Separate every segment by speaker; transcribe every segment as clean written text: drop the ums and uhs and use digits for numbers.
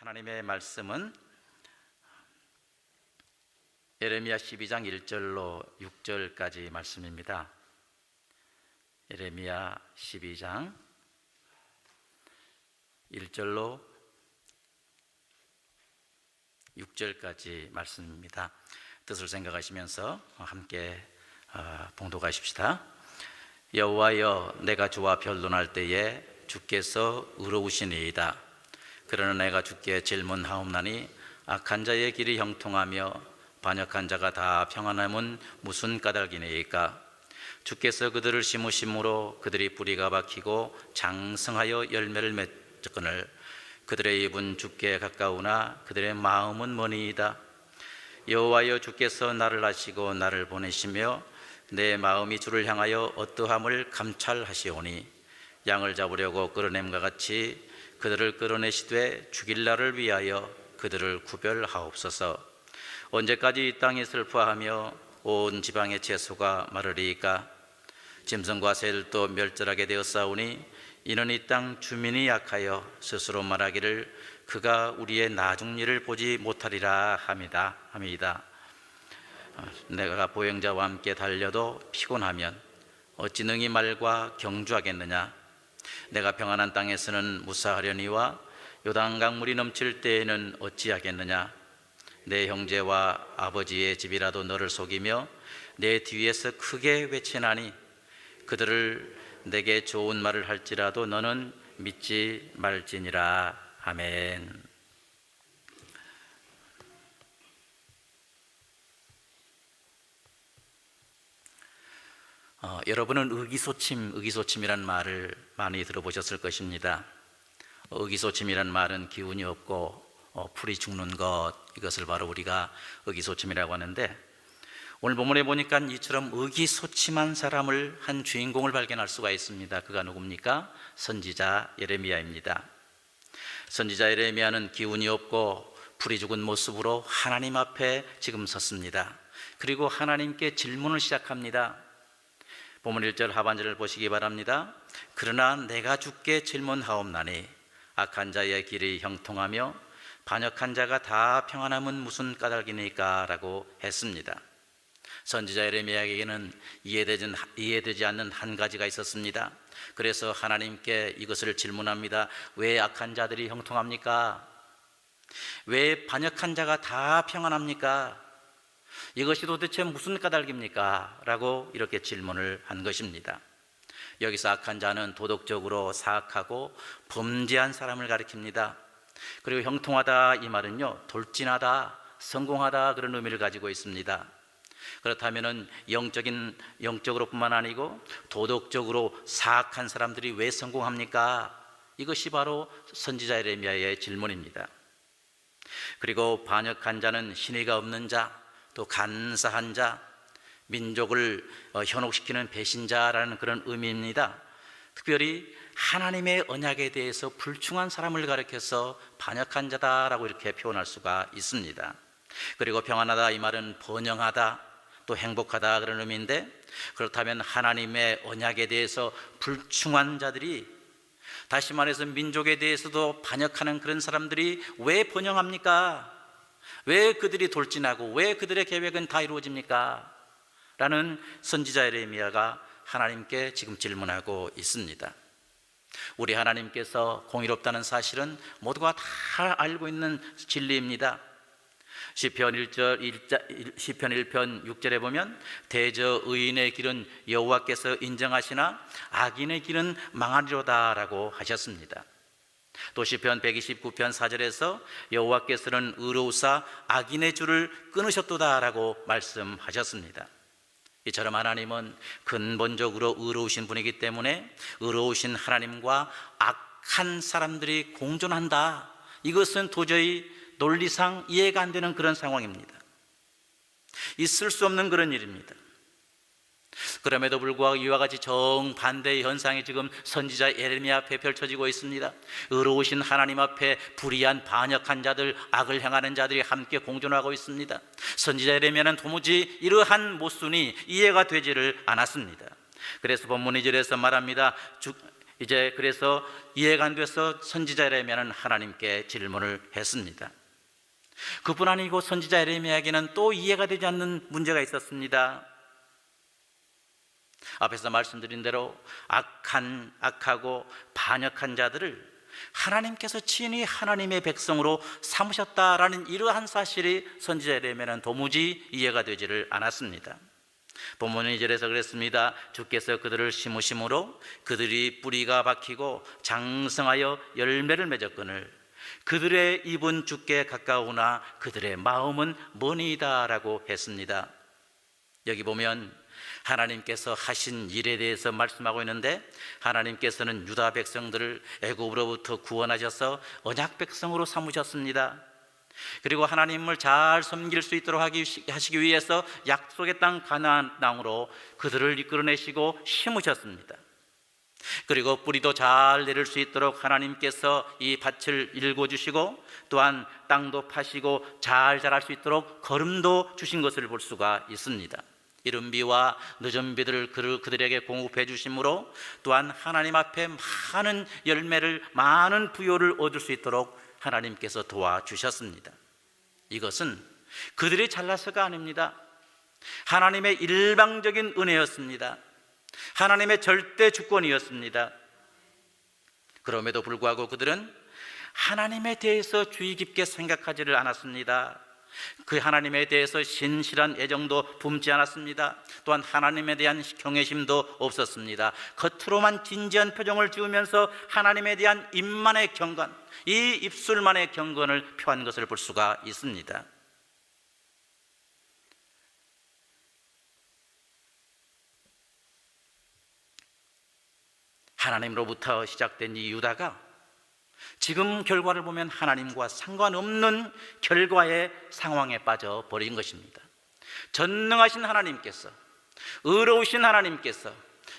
Speaker 1: 하나님의 말씀은 예레미야 12장 1절로 6절까지 말씀입니다. 예레미야 12장 1절로 6절까지 말씀입니다. 뜻을 생각하시면서 함께 봉독하십시다. 여호와여, 내가 주와 변론할 때에 주께서 의로우시니이다. 그러나 내가 주께 질문하옵나니 악한 자의 길이 형통하며 반역한 자가 다 평안함은 무슨 까닭이니이까? 주께서 그들을 심으심으로 그들이 뿌리가 박히고 장성하여 열매를 맺거늘 그들의 입은 주께 가까우나 그들의 마음은 머니이다. 여호와여, 주께서 나를 아시고 나를 보내시며 내 마음이 주를 향하여 어떠함을 감찰하시오니 양을 잡으려고 끌어냄과 같이 그들을 끌어내시되 죽일 날을 위하여 그들을 구별하옵소서. 언제까지 이 땅이 슬퍼하며 온 지방의 채소가 마르리이까? 짐승과 새들도 멸절하게 되었사오니 이는 이 땅 주민이 약하여 스스로 말하기를 그가 우리의 나중 일을 보지 못하리라 함이다. 내가 보행자와 함께 달려도 피곤하면 어찌 능히 말과 경주하겠느냐? 내가 평안한 땅에서는 무사하려니와 요단강 물이 넘칠 때에는 어찌하겠느냐? 내 형제와 아버지의 집이라도 너를 속이며 내 뒤에서 크게 외치나니 그들을 내게 좋은 말을 할지라도 너는 믿지 말지니라. 아멘. 여러분은 의기소침이란 말을 많이 들어보셨을 것입니다. 의기소침이란 말은 기운이 없고 풀이 죽는 것, 이것을 바로 우리가 의기소침이라고 하는데, 오늘 본문에 보니까 이처럼 의기소침한 사람을, 한 주인공을 발견할 수가 있습니다. 그가 누굽니까? 선지자 예레미야입니다. 선지자 예레미야는 기운이 없고 풀이 죽은 모습으로 하나님 앞에 지금 섰습니다. 그리고 하나님께 질문을 시작합니다. 본문 1절 하반절을 보시기 바랍니다. 그러나 내가 주께 질문하옵나니 악한 자의 길이 형통하며 반역한 자가 다 평안함은 무슨 까닭이니까? 라고 했습니다. 선지자 예레미야에게는 이해되지 않는 한 가지가 있었습니다. 그래서 하나님께 이것을 질문합니다. 왜 악한 자들이 형통합니까? 왜 반역한 자가 다 평안합니까? 이것이 도대체 무슨 까닭입니까? 라고 이렇게 질문을 한 것입니다. 여기서 악한 자는 도덕적으로 사악하고 범죄한 사람을 가리킵니다. 그리고 형통하다, 이 말은요, 돌진하다, 성공하다, 그런 의미를 가지고 있습니다. 그렇다면 영적으로뿐만 아니고 도덕적으로 사악한 사람들이 왜 성공합니까? 이것이 바로 선지자 예레미야의 질문입니다. 그리고 반역한 자는 신의가 없는 자, 또 간사한 자, 민족을 현혹시키는 배신자라는 그런 의미입니다. 특별히 하나님의 언약에 대해서 불충한 사람을 가리켜서 반역한 자다라고 이렇게 표현할 수가 있습니다. 그리고 평안하다, 이 말은 번영하다, 또 행복하다, 그런 의미인데, 그렇다면 하나님의 언약에 대해서 불충한 자들이, 다시 말해서 민족에 대해서도 반역하는 그런 사람들이 왜 번영합니까? 왜 그들이 돌진하고 왜 그들의 계획은 다 이루어집니까? 라는 선지자 예레미야가 하나님께 지금 질문하고 있습니다. 우리 하나님께서 공의롭다는 사실은 모두가 다 알고 있는 진리입니다. 시편 1편 6절에 보면 대저 의인의 길은 여호와께서 인정하시나 악인의 길은 망하리로다 라고 하셨습니다. 또 시편 129편 4절에서 여호와께서는 의로우사 악인의 줄을 끊으셨도다 라고 말씀하셨습니다. 이처럼 하나님은 근본적으로 의로우신 분이기 때문에 의로우신 하나님과 악한 사람들이 공존한다, 이것은 도저히 논리상 이해가 안 되는 그런 상황입니다. 있을 수 없는 그런 일입니다. 그럼에도 불구하고 이와 같이 정반대의 현상이 지금 선지자 예레미야 앞에 펼쳐지고 있습니다. 의로우신 하나님 앞에 불의한 반역한 자들, 악을 행하는 자들이 함께 공존하고 있습니다. 선지자 예레미야는 도무지 이러한 모순이 이해가 되지를 않았습니다. 그래서 본문 2절에서 말합니다. 이제 그래서 이해가 안 돼서 선지자 예레미야는 하나님께 질문을 했습니다. 그뿐 아니고 선지자 예레미야에게는 또 이해가 되지 않는 문제가 있었습니다. 앞에서 말씀드린 대로 악하고 반역한 자들을 하나님께서 친히 하나님의 백성으로 삼으셨다라는 이러한 사실이 선지자 예레미야는 도무지 이해가 되지를 않았습니다. 본문은 2절에서 그랬습니다. 주께서 그들을 심으심으로 그들이 뿌리가 박히고 장성하여 열매를 맺었거늘 그들의 입은 주께 가까우나 그들의 마음은 머니이다 라고 했습니다. 여기 보면 하나님께서 하신 일에 대해서 말씀하고 있는데, 하나님께서는 유다 백성들을 애굽으로부터 구원하셔서 언약 백성으로 삼으셨습니다. 그리고 하나님을 잘 섬길 수 있도록 하시기 위해서 약속의 땅 가나안 땅으로 그들을 이끌어내시고 심으셨습니다. 그리고 뿌리도 잘 내릴 수 있도록 하나님께서 이 밭을 일궈주시고 또한 땅도 파시고 잘 자랄 수 있도록 거름도 주신 것을 볼 수가 있습니다. 이른 비와 늦은 비들을 그들에게 공급해 주심으로 또한 하나님 앞에 많은 열매를, 많은 부요를 얻을 수 있도록 하나님께서 도와주셨습니다. 이것은 그들이 잘나서가 아닙니다. 하나님의 일방적인 은혜였습니다. 하나님의 절대 주권이었습니다. 그럼에도 불구하고 그들은 하나님에 대해서 주의 깊게 생각하지를 않았습니다. 그 하나님에 대해서 신실한 애정도 품지 않았습니다. 또한 하나님에 대한 경외심도 없었습니다. 겉으로만 진지한 표정을 지으면서 하나님에 대한 입만의 경건, 이 입술만의 경건을 표한 것을 볼 수가 있습니다. 하나님으로부터 시작된 이 유다가 지금 결과를 보면 하나님과 상관없는 결과의 상황에 빠져버린 것입니다. 전능하신 하나님께서, 의로우신 하나님께서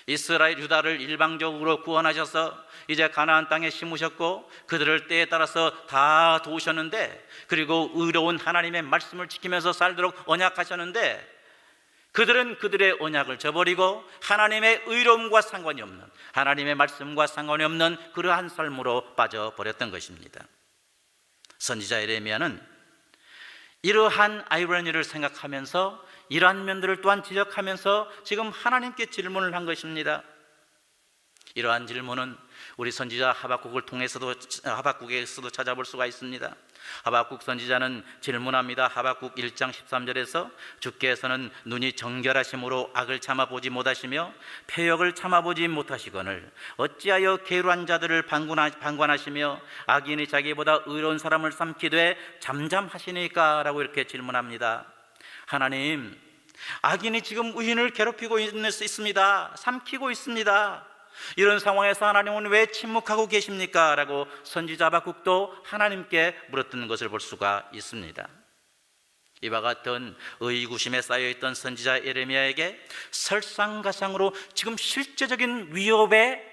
Speaker 1: 이스라엘 유다를 일방적으로 구원하셔서 이제 가나안 땅에 심으셨고 그들을 때에 따라서 다 도우셨는데, 그리고 의로운 하나님의 말씀을 지키면서 살도록 언약하셨는데, 그들은 그들의 언약을 저버리고 하나님의 의로움과 상관이 없는, 하나님의 말씀과 상관이 없는 그러한 삶으로 빠져버렸던 것입니다. 선지자 예레미야는 이러한 아이러니를 생각하면서 이러한 면들을 또한 지적하면서 지금 하나님께 질문을 한 것입니다. 이러한 질문은 우리 선지자 하박국에서도 찾아볼 수가 있습니다. 하박국 선지자는 질문합니다. 하박국 1장 13절에서 주께서는 눈이 정결하심으로 악을 참아보지 못하시며 패역을 참아보지 못하시거늘 어찌하여 게으르한 자들을 방관하시며 악인이 자기보다 의로운 사람을 삼키되 잠잠하시니까? 라고 이렇게 질문합니다. 하나님, 악인이 지금 의인을 괴롭히고 있습니다. 삼키고 있습니다. 이런 상황에서 하나님은 왜 침묵하고 계십니까? 라고 선지자 하박국도 하나님께 물었던 것을 볼 수가 있습니다. 이와 같은 의구심에 쌓여있던 선지자 예레미야에게 설상가상으로 지금 실제적인 위협의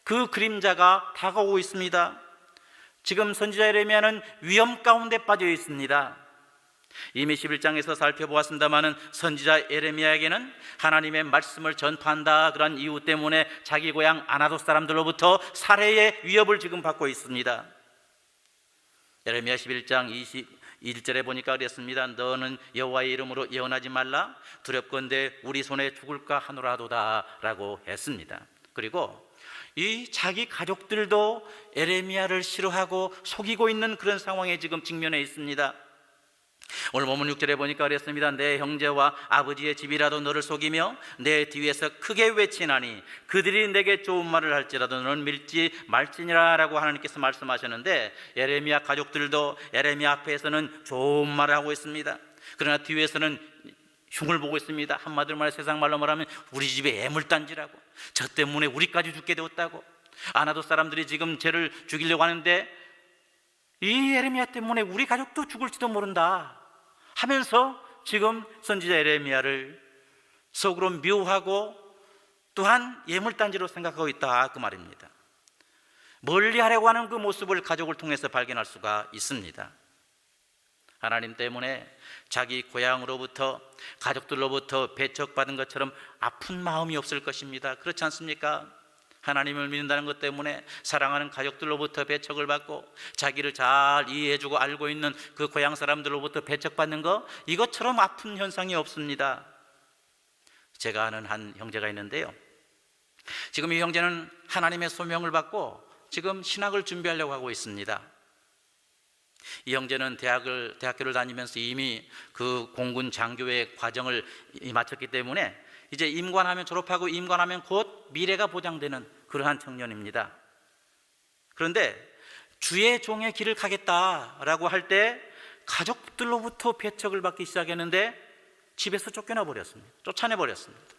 Speaker 1: 그 그림자가 다가오고 있습니다. 지금 선지자 예레미야는 위험 가운데 빠져 있습니다. 이미 11장에서 살펴보았습니다마는 선지자 예레미야에게는 하나님의 말씀을 전파한다 그런 이유 때문에 자기 고향 아나돗 사람들로부터 살해의 위협을 지금 받고 있습니다. 예레미야 11장 21절에 보니까 그랬습니다. 너는 여호와의 이름으로 예언하지 말라. 두렵건대 우리 손에 죽을까 하노라도다 라고 했습니다. 그리고 이 자기 가족들도 예레미야를 싫어하고 속이고 있는 그런 상황에 지금 직면해 있습니다. 오늘 본문 6절에 보니까 그랬습니다. 내 형제와 아버지의 집이라도 너를 속이며 내 뒤에서 크게 외치나니 그들이 내게 좋은 말을 할지라도 너는 밀지 말지니라 라고 하나님께서 말씀하셨는데, 예레미야 가족들도 예레미야 앞에서는 좋은 말을 하고 있습니다. 그러나 뒤에서는 흉을 보고 있습니다. 한마디로 말해 세상 말로 말하면 우리 집에 애물단지라고, 저 때문에 우리까지 죽게 되었다고, 아나돗 사람들이 지금 쟤를 죽이려고 하는데 이 예레미야 때문에 우리 가족도 죽을지도 모른다 하면서 지금 선지자 예레미야를 속으로 미워하고 또한 예물단지로 생각하고 있다 그 말입니다. 멀리하려고 하는 그 모습을 가족을 통해서 발견할 수가 있습니다. 하나님 때문에 자기 고향으로부터 가족들로부터 배척받은 것처럼 아픈 마음이 없을 것입니다. 그렇지 않습니까? 하나님을 믿는다는 것 때문에 사랑하는 가족들로부터 배척을 받고 자기를 잘 이해해주고 알고 있는 그 고향 사람들로부터 배척받는 거, 이것처럼 아픈 현상이 없습니다. 제가 아는 한 형제가 있는데요, 지금 이 형제는 하나님의 소명을 받고 지금 신학을 준비하려고 하고 있습니다. 이 형제는 대학교를 다니면서 이미 그 공군 장교의 과정을 마쳤기 때문에 이제 임관하면, 졸업하고 임관하면 곧 미래가 보장되는 그러한 청년입니다. 그런데 주의 종의 길을 가겠다라고 할 때 가족들로부터 배척을 받기 시작했는데 집에서 쫓겨나 버렸습니다. 쫓아내 버렸습니다.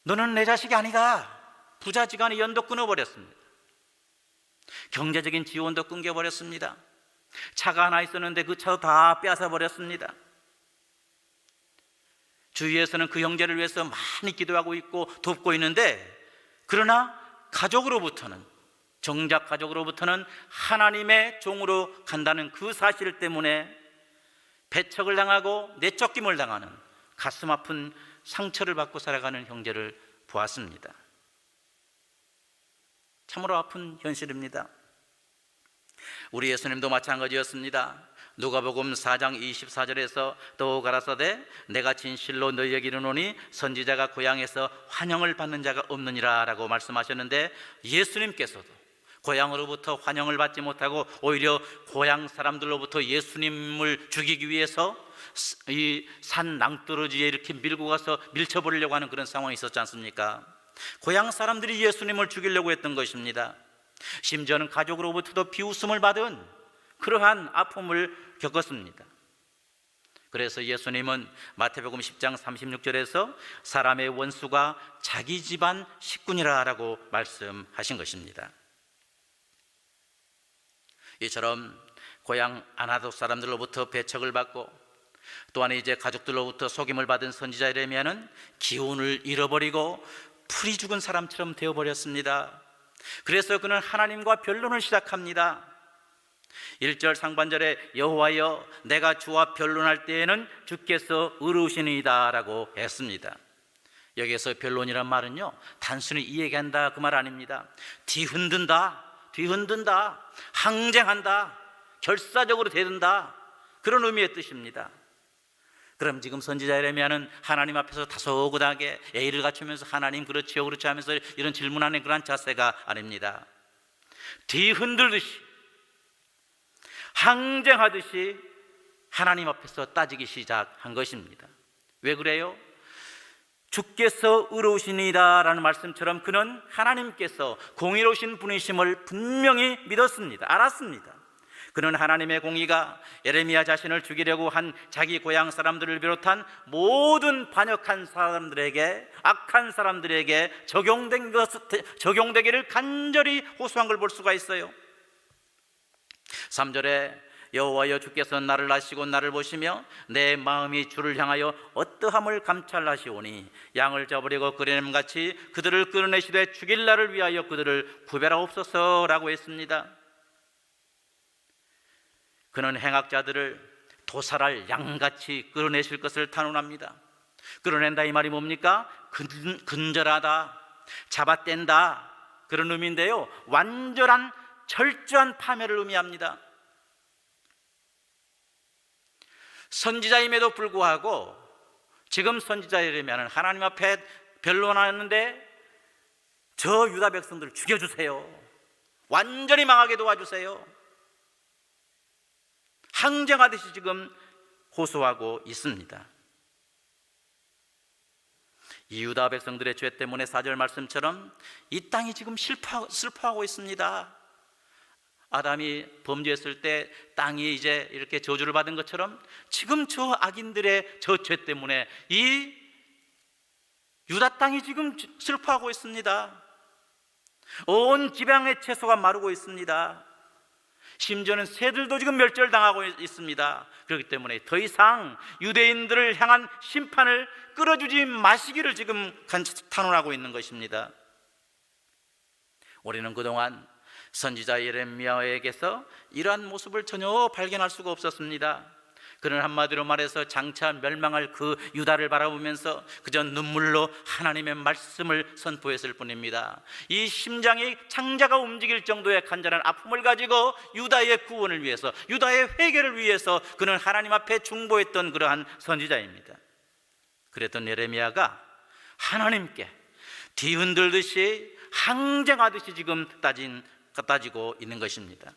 Speaker 1: 너는 내 자식이 아니다. 부자지간에 연도 끊어버렸습니다. 경제적인 지원도 끊겨버렸습니다. 차가 하나 있었는데 그 차도 다 빼앗아버렸습니다. 주위에서는 그 형제를 위해서 많이 기도하고 있고 돕고 있는데, 그러나 가족으로부터는, 정작 가족으로부터는 하나님의 종으로 간다는 그 사실 때문에 배척을 당하고 내쫓김을 당하는 가슴 아픈 상처를 받고 살아가는 형제를 보았습니다. 참으로 아픈 현실입니다. 우리 예수님도 마찬가지였습니다. 누가복음 4장 24절에서 또 가라사대 내가 진실로 너희에게 이르노니 선지자가 고향에서 환영을 받는 자가 없느니라 라고 말씀하셨는데, 예수님께서도 고향으로부터 환영을 받지 못하고 오히려 고향 사람들로부터 예수님을 죽이기 위해서 이 산 낭떠러지에 이렇게 밀고 가서 밀쳐버리려고 하는 그런 상황이 있었지 않습니까? 고향 사람들이 예수님을 죽이려고 했던 것입니다. 심지어는 가족으로부터도 비웃음을 받은 그러한 아픔을 겪었습니다. 그래서 예수님은 마태복음 10장 36절에서 사람의 원수가 자기 집안 식구니라 라고 말씀하신 것입니다. 이처럼 고향 아나독 사람들로부터 배척을 받고 또한 이제 가족들로부터 속임을 받은 선지자 예레미야는 기운을 잃어버리고 풀이 죽은 사람처럼 되어버렸습니다. 그래서 그는 하나님과 변론을 시작합니다. 1절 상반절에 여호와여 내가 주와 변론할 때에는 주께서 의로우시니이다 라고 했습니다. 여기에서 변론이란 말은요, 단순히 이 얘기한다 그 말 아닙니다. 뒤흔든다, 항쟁한다, 결사적으로 대든다, 그런 의미의 뜻입니다. 그럼 지금 선지자 예레미야는 하나님 앞에서 다소곳하게 예의를 갖추면서 하나님 그렇지요 그렇지 하면서 이런 질문하는 그런 자세가 아닙니다. 뒤흔들듯이 항쟁하듯이 하나님 앞에서 따지기 시작한 것입니다. 왜 그래요? 주께서 의로우시니이다 라는 말씀처럼 그는 하나님께서 공의로우신 분이심을 분명히 믿었습니다. 알았습니다. 그는 하나님의 공의가 예레미야 자신을 죽이려고 한 자기 고향 사람들을 비롯한 모든 반역한 사람들에게, 악한 사람들에게 적용되기를 간절히 호소한 걸 볼 수가 있어요. 3절에 여호와여 주께서 나를 아시고 나를 보시며 내 마음이 주를 향하여 어떠함을 감찰하시오니 양을 잡으려고 그레nem같이 그들을 끌어내시되 죽일 날을 위하여 그들을 구별하옵소서라고 했습니다. 그는 행악자들을 도살할 양같이 끌어내실 것을 단언합니다. 끌어낸다 이 말이 뭡니까? 근절하다, 잡아뗀다, 그런 의미인데요, 완전한 철저한 파멸을 의미합니다. 선지자임에도 불구하고 지금 선지자 예레미야는 하나님 앞에 변론하는데 저 유다 백성들을 죽여주세요, 완전히 망하게 도와주세요, 항쟁하듯이 지금 호소하고 있습니다. 이 유다 백성들의 죄 때문에 4절 말씀처럼 이 땅이 지금 슬퍼하고 있습니다. 아담이 범죄했을 때 땅이 이제 이렇게 저주를 받은 것처럼 지금 저 악인들의 저 죄 때문에 이 유다 땅이 지금 슬퍼하고 있습니다. 온 지방의 채소가 마르고 있습니다. 심지어는 새들도 지금 멸절당하고 있습니다. 그렇기 때문에 더 이상 유대인들을 향한 심판을 끌어주지 마시기를 지금 탄원하고 있는 것입니다. 우리는 그동안 선지자 예레미야에게서 이러한 모습을 전혀 발견할 수가 없었습니다. 그는 한마디로 말해서 장차 멸망할 그 유다를 바라보면서 그저 눈물로 하나님의 말씀을 선포했을 뿐입니다. 이 심장이 창자가 움직일 정도의 간절한 아픔을 가지고 유다의 구원을 위해서, 유다의 회개를 위해서 그는 하나님 앞에 중보했던 그러한 선지자입니다. 그랬던 예레미야가 하나님께 뒤흔들듯이 항쟁하듯이 지금 따지고 있는 것입니다.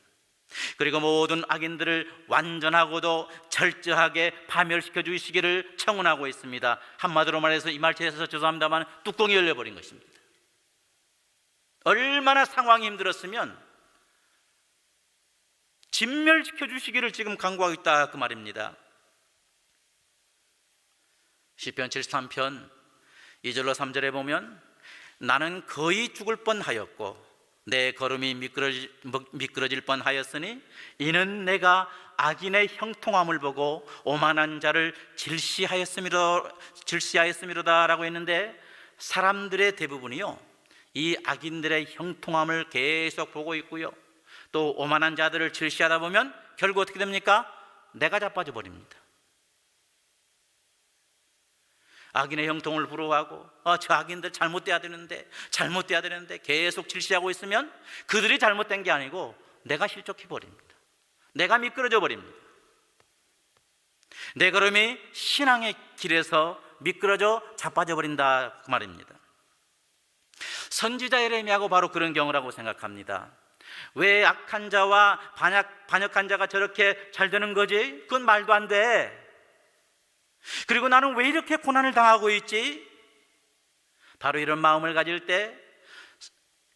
Speaker 1: 그리고 모든 악인들을 완전하고도 철저하게 파멸시켜 주시기를 청원하고 있습니다. 한마디로 말해서 이 말처에서 죄송합니다만 뚜껑이 열려버린 것입니다. 얼마나 상황이 힘들었으면 진멸시켜 주시기를 지금 간구하고 있다 그 말입니다. 시편 73편 2절로 3절에 보면 나는 거의 죽을 뻔하였고 내 걸음이 미끄러질 뻔하였으니 이는 내가 악인의 형통함을 보고 오만한 자를 질시하였음이로다 라고 했는데, 사람들의 대부분이요 이 악인들의 형통함을 계속 보고 있고요, 또 오만한 자들을 질시하다 보면 결국 어떻게 됩니까? 내가 자빠져 버립니다. 악인의 형통을 부러워하고 저 악인들 잘못돼야 되는데 계속 질시하고 있으면 그들이 잘못된 게 아니고 내가 실족해 버립니다. 내가 미끄러져 버립니다. 내 걸음이 신앙의 길에서 미끄러져 자빠져 버린다 그 말입니다. 선지자 예레미야하고 바로 그런 경우라고 생각합니다. 왜 악한 자와 반역한 자가 저렇게 잘 되는 거지? 그건 말도 안 돼. 그리고 나는 왜 이렇게 고난을 당하고 있지? 바로 이런 마음을 가질 때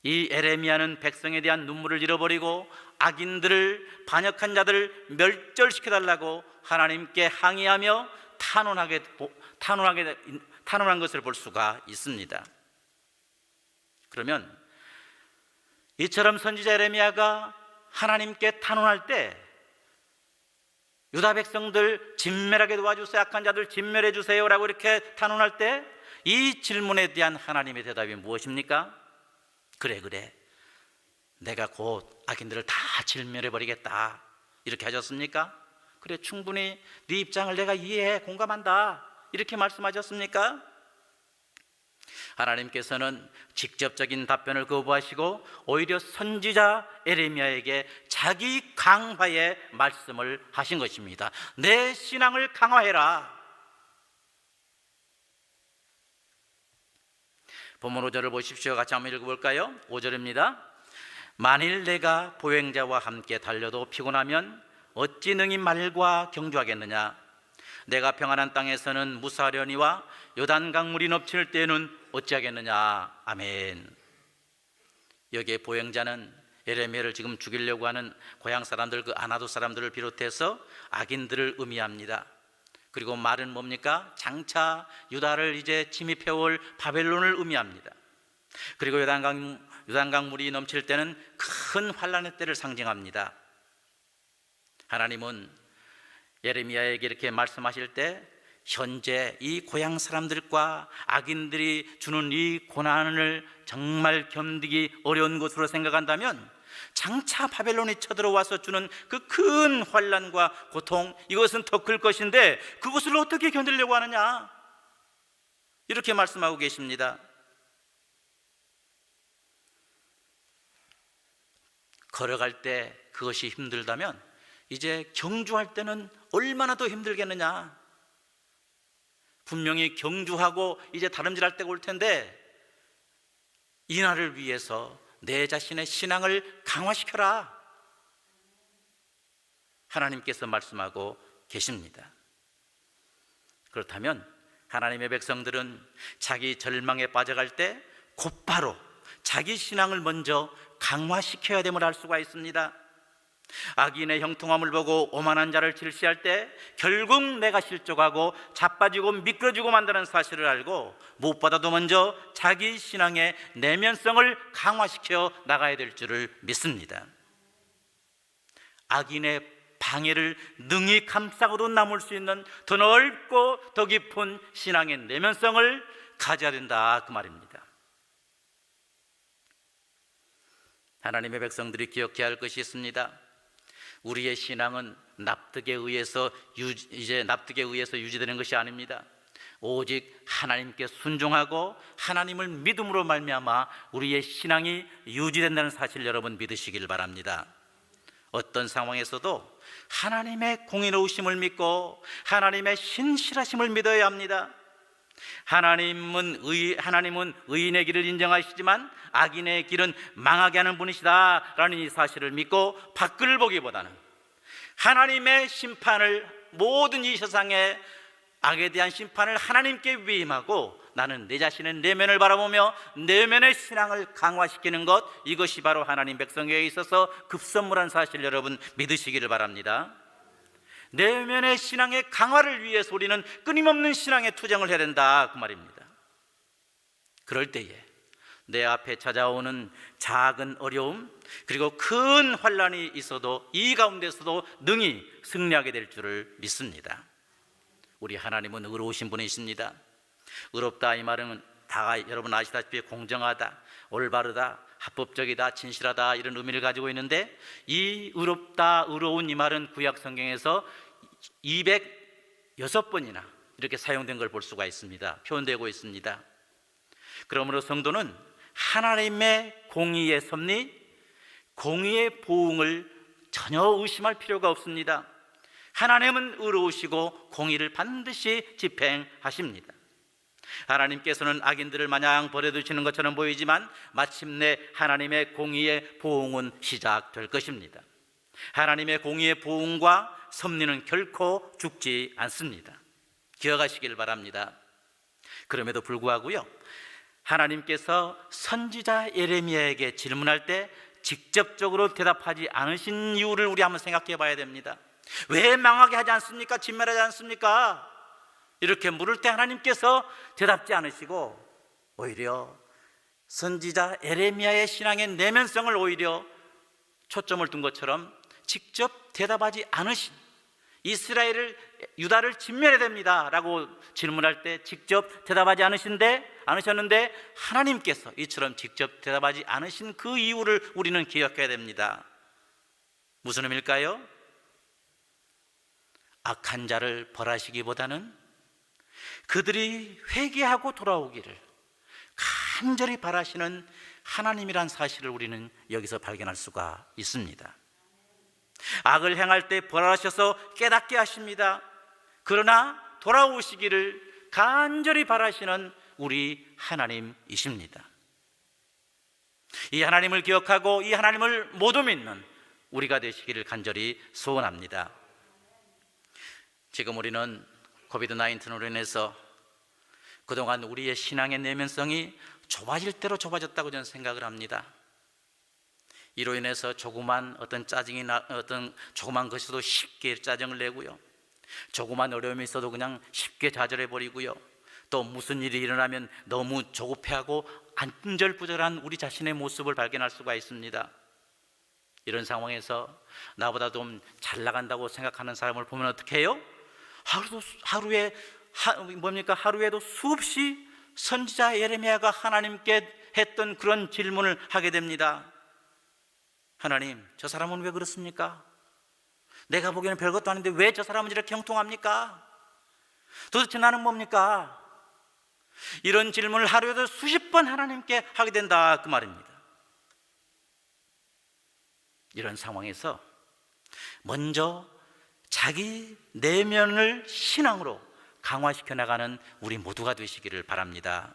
Speaker 1: 이 예레미야는 백성에 대한 눈물을 잃어버리고 악인들을, 반역한 자들을 멸절시켜달라고 하나님께 항의하며 탄원한 것을 볼 수가 있습니다. 그러면 이처럼 선지자 예레미야가 하나님께 탄원할 때 유다 백성들 진멸하게 도와주세요, 악한 자들 진멸해 주세요 라고 이렇게 탄원할 때 이 질문에 대한 하나님의 대답이 무엇입니까? 그래 내가 곧 악인들을 다 진멸해 버리겠다 이렇게 하셨습니까? 그래 충분히 네 입장을 내가 이해해 공감한다 이렇게 말씀하셨습니까? 하나님께서는 직접적인 답변을 거부하시고 오히려 선지자 예레미야에게 자기 강화의 말씀을 하신 것입니다. 내 신앙을 강화해라. 본문 5절을 보십시오. 같이 한번 읽어볼까요? 5절입니다. 만일 내가 보행자와 함께 달려도 피곤하면 어찌 능히 말과 경주하겠느냐? 내가 평안한 땅에서는 무사하려니와 요단강 물이 넘칠 때에는 어찌하겠느냐? 아멘. 여기에 보행자는 예레미야를 지금 죽이려고 하는 고향 사람들, 그 아나도 사람들을 비롯해서 악인들을 의미합니다. 그리고 말은 뭡니까? 장차 유다를 이제 침입해올 바벨론을 의미합니다. 그리고 요단강 물이 넘칠 때는 큰 환란의 때를 상징합니다. 하나님은 예레미야에게 이렇게 말씀하실 때 현재 이 고향 사람들과 악인들이 주는 이 고난을 정말 견디기 어려운 것으로 생각한다면 장차 바벨론이 쳐들어와서 주는 그 큰 환난과 고통, 이것은 더 클 것인데 그것을 어떻게 견디려고 하느냐 이렇게 말씀하고 계십니다. 걸어갈 때 그것이 힘들다면 이제 경주할 때는 얼마나 더 힘들겠느냐. 분명히 경주하고 이제 다름질할 때가 올 텐데 이 날을 위해서 내 자신의 신앙을 강화시켜라. 하나님께서 말씀하고 계십니다. 그렇다면 하나님의 백성들은 자기 절망에 빠져갈 때 곧바로 자기 신앙을 먼저 강화시켜야 됨을 알 수가 있습니다. 악인의 형통함을 보고 오만한 자를 질시할 때 결국 내가 실족하고 자빠지고 미끄러지고 만다는 사실을 알고 무엇보다도 먼저 자기 신앙의 내면성을 강화시켜 나가야 될 줄을 믿습니다. 악인의 방해를 능히 감싸고도 남을 수 있는 더 넓고 더 깊은 신앙의 내면성을 가져야 된다 그 말입니다. 하나님의 백성들이 기억해야 할 것이 있습니다. 우리의 신앙은 납득에 의해서 유지되는 것이 아닙니다. 오직 하나님께 순종하고 하나님을 믿음으로 말미암아 우리의 신앙이 유지된다는 사실 여러분 믿으시길 바랍니다. 어떤 상황에서도 하나님의 공의로우심을 믿고 하나님의 신실하심을 믿어야 합니다. 하나님은 의인의 길을 인정하시지만 악인의 길은 망하게 하는 분이시다라는 이 사실을 믿고 밖을 보기보다는 하나님의 심판을, 모든 이 세상의 악에 대한 심판을 하나님께 위임하고 나는 내 자신의 내면을 바라보며 내면의 신앙을 강화시키는 것, 이것이 바로 하나님 백성에게 있어서 급선무란 사실 여러분 믿으시기를 바랍니다. 내면의 신앙의 강화를 위해서 우리는 끊임없는 신앙의 투쟁을 해야 된다, 그 말입니다. 그럴 때에 내 앞에 찾아오는 작은 어려움 그리고 큰 환난이 있어도 이 가운데서도 능히 승리하게 될 줄을 믿습니다. 우리 하나님은 의로우신 분이십니다. 의롭다 이 말은 다 여러분 아시다시피 공정하다, 올바르다, 합법적이다, 진실하다 이런 의미를 가지고 있는데, 이 의롭다, 의로운 이 말은 구약 성경에서 206번이나 이렇게 사용된 걸 볼 수가 있습니다. 표현되고 있습니다. 그러므로 성도는 하나님의 공의의 섭리, 공의의 보응을 전혀 의심할 필요가 없습니다. 하나님은 의로우시고 공의를 반드시 집행하십니다. 하나님께서는 악인들을 마냥 버려두시는 것처럼 보이지만 마침내 하나님의 공의의 보응은 시작될 것입니다. 하나님의 공의의 보응과 섭리는 결코 죽지 않습니다. 기억하시길 바랍니다. 그럼에도 불구하고요, 하나님께서 선지자 예레미야에게 질문할 때 직접적으로 대답하지 않으신 이유를 우리 한번 생각해 봐야 됩니다. 왜 망하게 하지 않습니까? 진멸하지 않습니까? 이렇게 물을 때 하나님께서 대답지 않으시고 오히려 선지자 예레미야의 신앙의 내면성을 오히려 초점을 둔 것처럼 직접 대답하지 않으신, 유다를 진멸해야 됩니다 라고 질문할 때 직접 대답하지 않으셨는데 하나님께서 이처럼 직접 대답하지 않으신 그 이유를 우리는 기억해야 됩니다. 무슨 의미일까요? 악한 자를 벌하시기보다는 그들이 회개하고 돌아오기를 간절히 바라시는 하나님이란 사실을 우리는 여기서 발견할 수가 있습니다. 악을 행할 때 벌하셔서 깨닫게 하십니다. 그러나 돌아오시기를 간절히 바라시는 우리 하나님이십니다. 이 하나님을 기억하고 이 하나님을 모두 믿는 우리가 되시기를 간절히 소원합니다. 지금 우리는 코비드-19으로 인해서 그동안 우리의 신앙의 내면성이 좁아질 대로 좁아졌다고 저는 생각을 합니다. 이로 인해서 조그만 조그만 것에도 쉽게 짜증을 내고요, 조그만 어려움이 있어도 그냥 쉽게 좌절해버리고요, 또 무슨 일이 일어나면 너무 조급해하고 안절부절한 우리 자신의 모습을 발견할 수가 있습니다. 이런 상황에서 나보다 좀 잘 나간다고 생각하는 사람을 보면 어떻게 해요? 하루에도 수없이 선지자 예레미야가 하나님께 했던 그런 질문을 하게 됩니다. 하나님, 저 사람은 왜 그렇습니까? 내가 보기에는 별것도 아닌데 왜 저 사람은 이렇게 형통합니까? 도대체 나는 뭡니까? 이런 질문을 하루에도 수십 번 하나님께 하게 된다, 그 말입니다. 이런 상황에서 먼저 자기 내면을 신앙으로 강화시켜 나가는 우리 모두가 되시기를 바랍니다.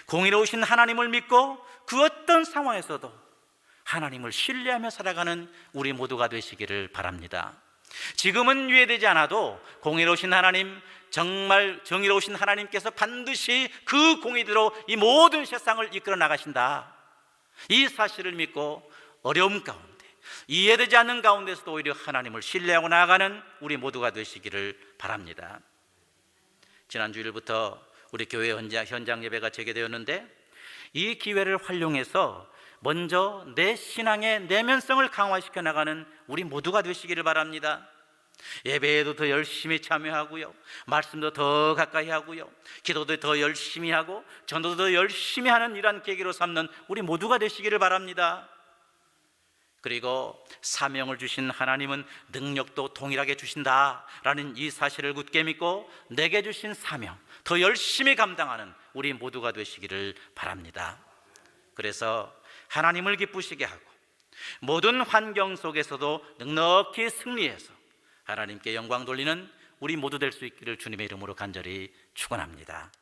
Speaker 1: 공의로우신 하나님을 믿고 그 어떤 상황에서도 하나님을 신뢰하며 살아가는 우리 모두가 되시기를 바랍니다. 지금은 이해되지 않아도 공의로우신 하나님, 정말 정의로우신 하나님께서 반드시 그 공의대로 이 모든 세상을 이끌어 나가신다, 이 사실을 믿고 어려움 가운데, 이해되지 않는 가운데서도 오히려 하나님을 신뢰하고 나아가는 우리 모두가 되시기를 바랍니다. 지난 주일부터 우리 교회 현장 예배가 재개되었는데, 이 기회를 활용해서 먼저 내 신앙의 내면성을 강화시켜 나가는 우리 모두가 되시기를 바랍니다. 예배에도 더 열심히 참여하고요, 말씀도 더 가까이 하고요, 기도도 더 열심히 하고 전도도 더 열심히 하는 이러한 계기로 삼는 우리 모두가 되시기를 바랍니다. 그리고 사명을 주신 하나님은 능력도 동일하게 주신다라는 이 사실을 굳게 믿고 내게 주신 사명 더 열심히 감당하는 우리 모두가 되시기를 바랍니다. 그래서 하나님을 기쁘시게 하고 모든 환경 속에서도 넉넉히 승리해서 하나님께 영광 돌리는 우리 모두 될 수 있기를 주님의 이름으로 간절히 축원합니다.